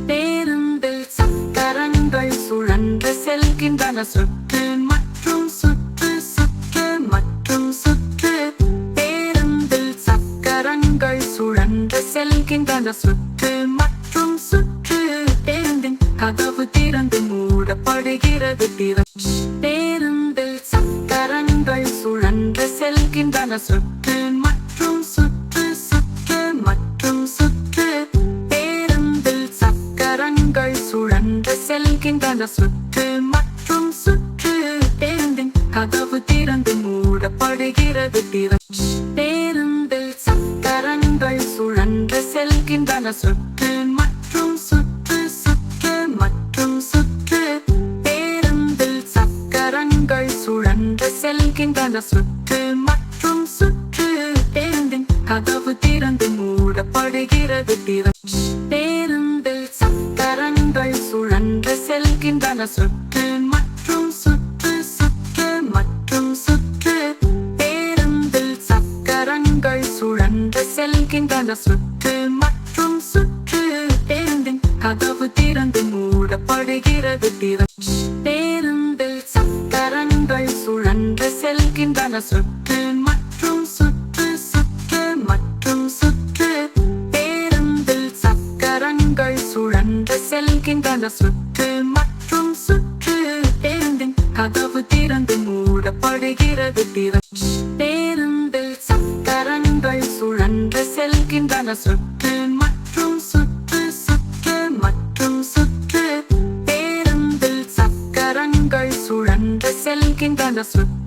பேருந்தில் சக்கரங்கள் சுழன்று செல்கின்றன சுற்று மற்றும் சுற்று சுற்று மற்றும் சுற்று. பேருந்தில் சக்கரங்கள் சுழன்று செல்கின்றன சுற்று மற்றும் சுற்று. பேருந்தின் கதவு திறந்து மூடப்படுகிறது. பேருந்தில் சக்கரங்கள் சுழன்று செல்கின்றன சுற்று மற்றும் சுற்று சுற்று மற்றும் சுற்று. பேருந்தில் சக்கரங்கள் சுழன்று செல்கின்றன சுற்று மற்றும் சுற்று. பேருந்தின் கதவு திறந்து மூடப்படுகிறது. பேருந்தில் சக்கரங்கள் சுழன்று செல்கின்றன சுற்று மற்றும் சுற்று சுற்று மற்றும் சுற்று. பேருந்தில் சக்கரங்கள் சுழன்று செல்கின்றன சுற்று மற்றும் சுற்று. பேருந்தின் கதவு திறந்து மூடப்படுகிறது. பேருந்தில் சக்கரங்கள் சுழன்று செல்கின்றன சுற்று மற்றும் சுற்று சுற்று மற்றும் சுற்று. பேருந்தில் சக்கரங்கள் சுழன்று செல்கின்றன சுற்று மற்றும் சுற்று. பேருந்தின் கதவு திறந்து மூடப்படுகிறது. பேருந்தில் சக்கரங்கள் சுழன்று செல்கின்றன சுற்று மற்றும் சுற்று சுற்று மற்றும் சுற்று. பேருந்தில் சக்கரங்கள் சுழன்று செல்கின்றன சுற்று மற்றும் சுற்று. பேருந்தின் கதவு திறந்து மூடப்படுகிறது. பேருந்தில் சக்கரங்கள் சுழன்று செல்கின்றன சுற்று மற்றும் சுற்று சுற்று மற்றும் சுற்று. பேருந்தில் சக்கரங்கள் சுழன்று செல்கின்றன சுற்று